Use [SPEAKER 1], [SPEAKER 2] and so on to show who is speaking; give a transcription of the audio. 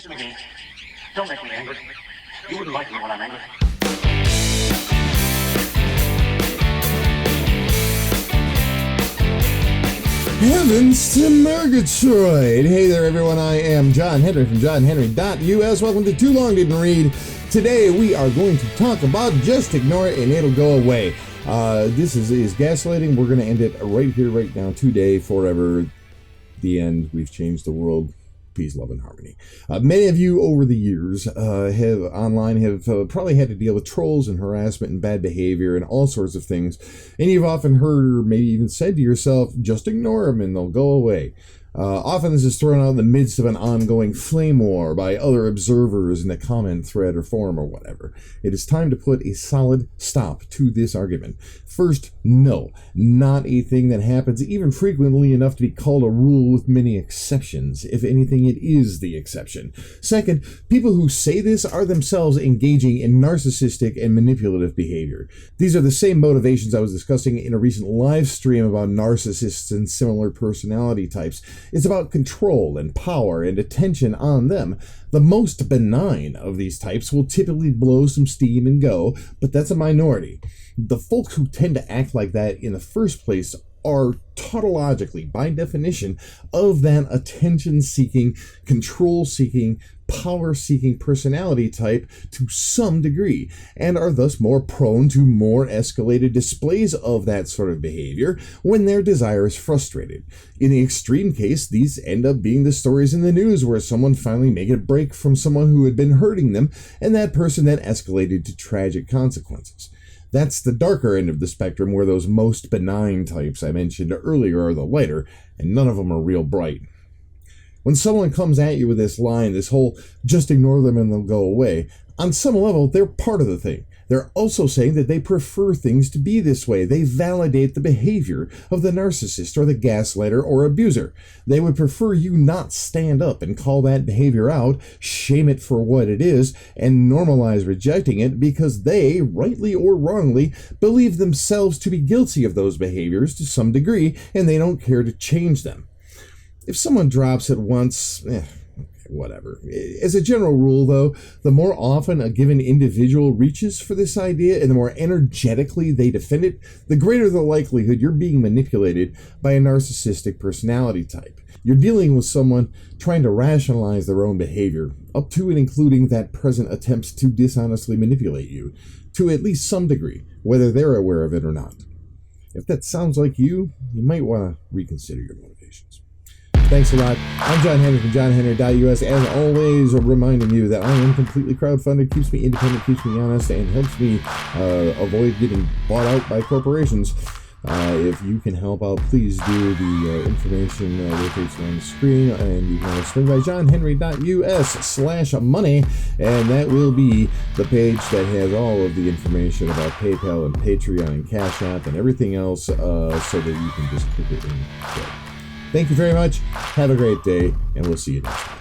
[SPEAKER 1] Mr. McGee, don't make me angry. You wouldn't like me when I'm angry.
[SPEAKER 2] Heavens to Murgatroyd! Hey there, everyone. I am John Henry from johnhenry.us. Welcome to Too Long Didn't Read. Today we are going to talk about Just Ignore It and It'll Go Away. This is gaslighting. We're going to end it right here, right now, today, forever. The end. We've changed the world. Peace, love, and harmony. Many of you over the years have probably had to deal with trolls and harassment and bad behavior and all sorts of things. And you've often heard or maybe even said to yourself, just ignore them and they'll go away. Often this is thrown out in the midst of an ongoing flame war by other observers in a comment thread or forum or whatever. It is time to put a solid stop to this argument. First, no, not a thing that happens even frequently enough to be called a rule with many exceptions. If anything, it is the exception. Second, people who say this are themselves engaging in narcissistic and manipulative behavior. These are the same motivations I was discussing in a recent live stream about narcissists and similar personality types. It's about control and power and attention on them. The most benign of these types will typically blow some steam and go, but that's a minority. The folks who tend to act like that in the first place are tautologically, by definition, of that attention-seeking, control-seeking, power-seeking personality type to some degree, and are thus more prone to more escalated displays of that sort of behavior when their desire is frustrated. In the extreme case, these end up being the stories in the news where someone finally made a break from someone who had been hurting them, and that person then escalated to tragic consequences. That's the darker end of the spectrum, where those most benign types I mentioned earlier are the lighter, and none of them are real bright. When someone comes at you with this line, this whole just ignore them and they'll go away, on some level, they're part of the thing. They're also saying that they prefer things to be this way. They validate the behavior of the narcissist or the gaslighter or abuser. They would prefer you not stand up and call that behavior out, shame it for what it is, and normalize rejecting it because they, rightly or wrongly, believe themselves to be guilty of those behaviors to some degree, and they don't care to change them. If someone drops it once, whatever. As a general rule, though, the more often a given individual reaches for this idea and the more energetically they defend it, the greater the likelihood you're being manipulated by a narcissistic personality type. You're dealing with someone trying to rationalize their own behavior, up to and including that present attempts to dishonestly manipulate you, to at least some degree, whether they're aware of it or not. If that sounds like you might want to reconsider your motivations. Thanks a lot. I'm John Henry from johnhenry.us, as always, reminding you that I am completely crowdfunded, keeps me independent, keeps me honest, and helps me avoid getting bought out by corporations. If you can help out, please do. The information rotates on the screen, and you can swing by johnhenry.us/money, and that will be the page that has all of the information about PayPal and Patreon and Cash App and everything else, so that you can just click it and go. Thank you very much. Have a great day, and we'll see you next time.